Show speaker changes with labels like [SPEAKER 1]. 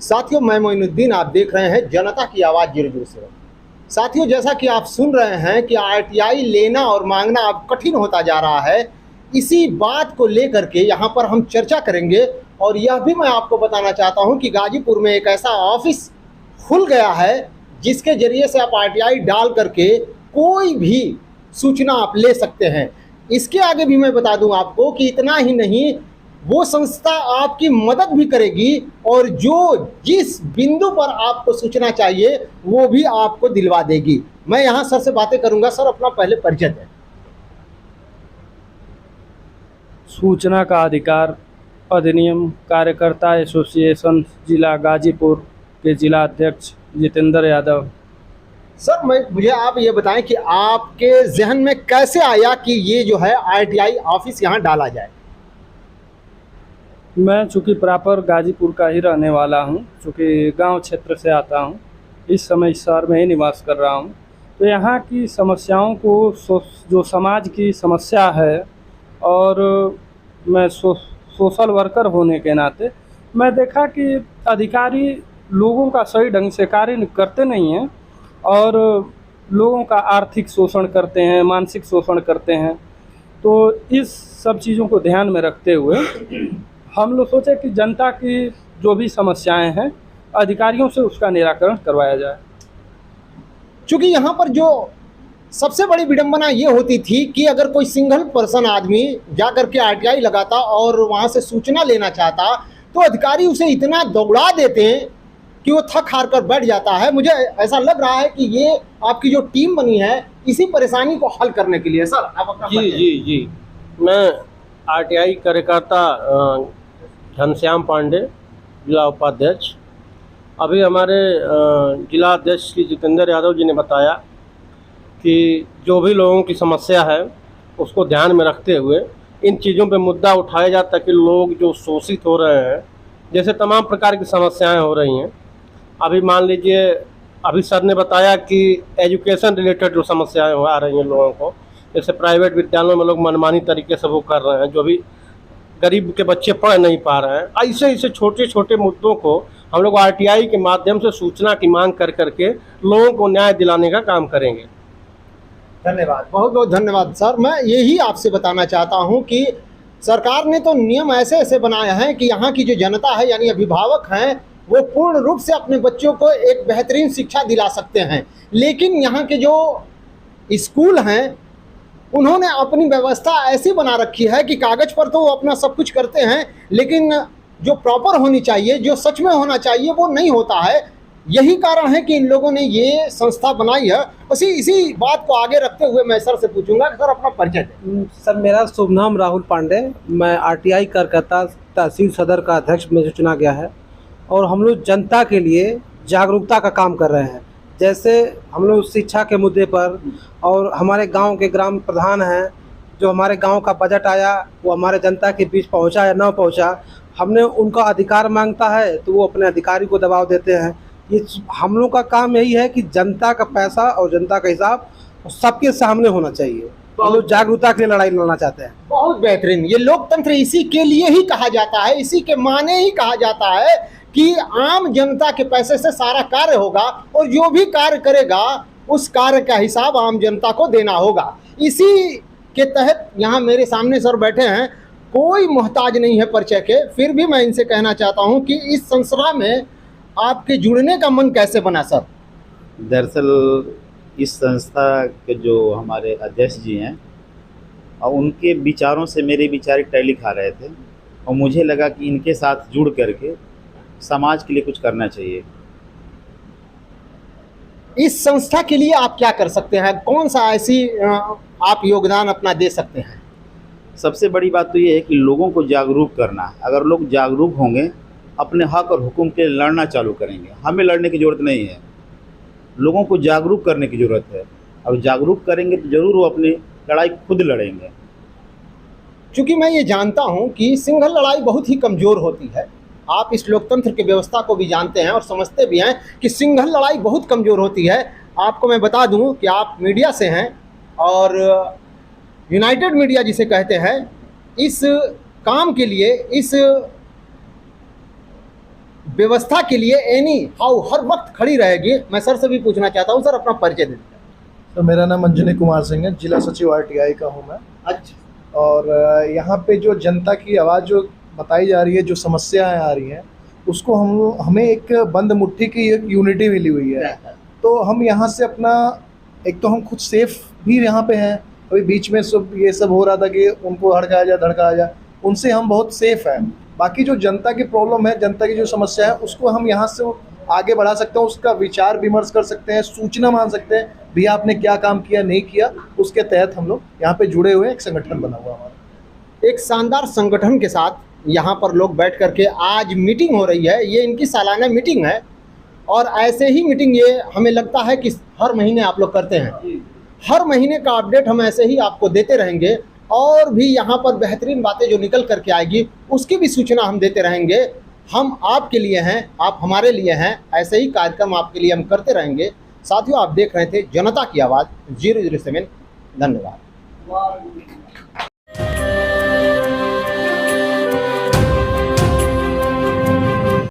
[SPEAKER 1] साथियों, मैं मोइनुद्दीन, आप देख रहे हैं जनता की आवाज़ 007। साथियों, जैसा कि आप सुन रहे हैं कि आरटीआई लेना और मांगना अब कठिन होता जा रहा है, इसी बात को लेकर के यहाँ पर हम चर्चा करेंगे। और यह भी मैं आपको बताना चाहता हूँ कि गाजीपुर में एक ऐसा ऑफिस खुल गया है जिसके ज़रिए से आप आरटीआई डाल करके कोई भी सूचना आप ले सकते हैं। इसके आगे भी मैं बता दूं आपको कि इतना ही नहीं, वो संस्था आपकी मदद भी करेगी और जो जिस बिंदु पर आपको सूचना चाहिए वो भी आपको दिलवा देगी। मैं यहाँ सर से बातें करूँगा। सर, अपना पहले परिचय दें।
[SPEAKER 2] सूचना का अधिकार अधिनियम कार्यकर्ता एसोसिएशन जिला गाजीपुर के जिला अध्यक्ष जितेंद्र यादव।
[SPEAKER 1] सर, मुझे आप ये बताएं कि आपके जहन में कैसे आया कि ये जो है आरटीआई ऑफिस यहाँ डाला जाए।
[SPEAKER 2] मैं चूँकि प्रॉपर गाजीपुर का ही रहने वाला हूँ, चूँकि गांव क्षेत्र से आता हूँ, इस समय इस शहर में ही निवास कर रहा हूँ, तो यहाँ की समस्याओं को जो समाज की समस्या है, और मैं सोशल वर्कर होने के नाते मैं देखा कि अधिकारी लोगों का सही ढंग से कार्य करते नहीं हैं और लोगों का आर्थिक शोषण करते हैं, मानसिक शोषण करते हैं। तो इस सब चीज़ों को ध्यान में रखते हुए हम लोग सोचे कि जनता की जो भी समस्याएं हैं अधिकारियों से उसका निराकरण करवाया जाए।
[SPEAKER 1] चूँकि यहाँ पर जो सबसे बड़ी विडंबना ये होती थी कि अगर कोई सिंगल पर्सन आदमी जा कर के आरटीआई लगाता और वहाँ से सूचना लेना चाहता तो अधिकारी उसे इतना दौड़ा देते हैं कि वो थक हार कर बैठ जाता है। मुझे ऐसा लग रहा है कि ये आपकी जो टीम बनी है इसी परेशानी को हल करने के लिए। सर, आप अपना
[SPEAKER 3] जी, मैं आरटीआई कार्यकर्ता घनश्याम पांडे, जिला उपाध्यक्ष। अभी हमारे जिला अध्यक्ष श्री जितेंद्र यादव जी ने बताया कि जो भी लोगों की समस्या है उसको ध्यान में रखते हुए इन चीज़ों पे मुद्दा उठाया जाए ताकि लोग जो शोषित हो रहे हैं, जैसे तमाम प्रकार की समस्याएं हो रही हैं। अभी मान लीजिए, अभी सर ने बताया कि एजुकेशन रिलेटेड जो समस्याएं आ रही हैं लोगों को, जैसे प्राइवेट विद्यालयों में लोग मनमानी तरीके से वो कर रहे हैं, जो भी गरीब के बच्चे पढ़ नहीं पा रहे हैं। ऐसे छोटे छोटे मुद्दों को हम लोग आरटीआई के माध्यम से सूचना की मांग कर करके लोगों को न्याय दिलाने का काम करेंगे।
[SPEAKER 1] धन्यवाद, बहुत बहुत धन्यवाद। सर, मैं यही आपसे बताना चाहता हूं कि सरकार ने तो नियम ऐसे ऐसे बनाए हैं कि यहाँ की जो जनता है यानी अभिभावक हैं वो पूर्ण रूप से अपने बच्चों को एक बेहतरीन शिक्षा दिला सकते हैं, लेकिन यहाँ के जो स्कूल हैं उन्होंने अपनी व्यवस्था ऐसी बना रखी है कि कागज़ पर तो वो अपना सब कुछ करते हैं, लेकिन जो प्रॉपर होनी चाहिए, जो सच में होना चाहिए, वो नहीं होता है। यही कारण है कि इन लोगों ने ये संस्था बनाई है। इसी बात को आगे रखते हुए मैं सर से पूछूंगा कि सर अपना परिचय दें।
[SPEAKER 4] सर, मेरा शुभ नाम राहुल पांडे, मैं आरटीआई कार्यकर्ता तहसील सदर का अध्यक्ष मुझे चुना गया है और हम लोग जनता के लिए जागरूकता का काम कर रहे हैं। जैसे हम लोग शिक्षा के मुद्दे पर, और हमारे गांव के ग्राम प्रधान हैं, जो हमारे गांव का बजट आया वो हमारे जनता के बीच पहुंचा या ना पहुंचा, हमने उनका अधिकार मांगता है तो वो अपने अधिकारी को दबाव देते हैं। ये हम लोग का काम यही है कि जनता का पैसा और जनता का हिसाब सबके सामने होना चाहिए। हम लोग जागरूकता के लिए लड़ाई लड़ना चाहते हैं।
[SPEAKER 1] बहुत बेहतरीन। ये लोकतंत्र इसी के लिए ही कहा जाता है, इसी के माने ही कहा जाता है कि आम जनता के पैसे से सारा कार्य होगा और जो भी कार्य करेगा उस कार्य का हिसाब आम जनता को देना होगा। इसी के तहत यहाँ मेरे सामने सर बैठे हैं, कोई मोहताज नहीं है परिचय के, फिर भी मैं इनसे कहना चाहता हूँ कि इस संस्था में आपके जुड़ने का मन कैसे बना। सर,
[SPEAKER 5] दरअसल इस संस्था के जो हमारे अध्यक्ष जी हैं और उनके विचारों से मेरे विचार टैली खा रहे थे और मुझे लगा कि इनके साथ जुड़ करके समाज के लिए कुछ करना चाहिए।
[SPEAKER 1] इस संस्था के लिए आप क्या कर सकते हैं? कौन सा ऐसी आप योगदान अपना दे सकते हैं?
[SPEAKER 5] सबसे बड़ी बात तो ये है कि लोगों को जागरूक करना। अगर लोग जागरूक होंगे, अपने हक और हुक्म के लिए लड़ना चालू करेंगे। हमें लड़ने की ज़रूरत नहीं है, लोगों को जागरूक करने की ज़रूरत है। और जागरूक करेंगे तो ज़रूर वो अपनी लड़ाई खुद लड़ेंगे।
[SPEAKER 1] चूँकि मैं ये जानता हूँ कि सिंगल लड़ाई बहुत ही कमज़ोर होती है, आप इस लोकतंत्र की व्यवस्था को भी जानते हैं और समझते भी हैं कि सिंगल लड़ाई बहुत कमज़ोर होती है। आपको मैं बता दूं कि आप मीडिया से हैं और यूनाइटेड मीडिया जिसे कहते हैं, इस काम के लिए, इस व्यवस्था के लिए एनी हाउ हर वक्त खड़ी रहेगी। मैं सर से भी पूछना चाहता हूँ, सर अपना परिचय दे दीजिए।
[SPEAKER 6] तो मेरा नाम अंजनी कुमार सिंह है, जिला सचिव आरटीआई का हूँ मैं।
[SPEAKER 1] अच्छा,
[SPEAKER 6] और यहाँ पे जो जनता की आवाज़ जो बताई जा रही है, जो समस्याएं आ रही हैं, उसको हमें एक बंद मुट्ठी की एक यूनिटी मिली हुई है। तो हम यहाँ से अपना एक तो हम खुद सेफ भी यहाँ पे हैं। अभी बीच में ये सब हो रहा था कि उनको धड़काया जा, उनसे हम बहुत सेफ हैं। बाकी जो जनता की प्रॉब्लम है, जनता की जो समस्या है, उसको हम यहाँ से आगे बढ़ा सकते हैं, उसका विचार विमर्श कर सकते हैं, सूचना मान सकते हैं, भैया आपने क्या काम किया नहीं किया। उसके तहत हम लोग यहाँ पे जुड़े हुए, एक संगठन बना हुआ हमारा।
[SPEAKER 1] एक शानदार संगठन के साथ यहाँ पर लोग बैठ करके आज मीटिंग हो रही है। ये इनकी सालाना मीटिंग है और ऐसे ही मीटिंग ये हमें लगता है कि हर महीने आप लोग करते हैं। हर महीने का अपडेट हम ऐसे ही आपको देते रहेंगे और भी यहाँ पर बेहतरीन बातें जो निकल करके आएगी उसकी भी सूचना हम देते रहेंगे। हम आपके लिए हैं, आप हमारे लिए हैं। ऐसे ही कार्यक्रम आपके लिए हम करते रहेंगे। साथियों, आप देख रहे थे जनता की आवाज़ 007। धन्यवाद।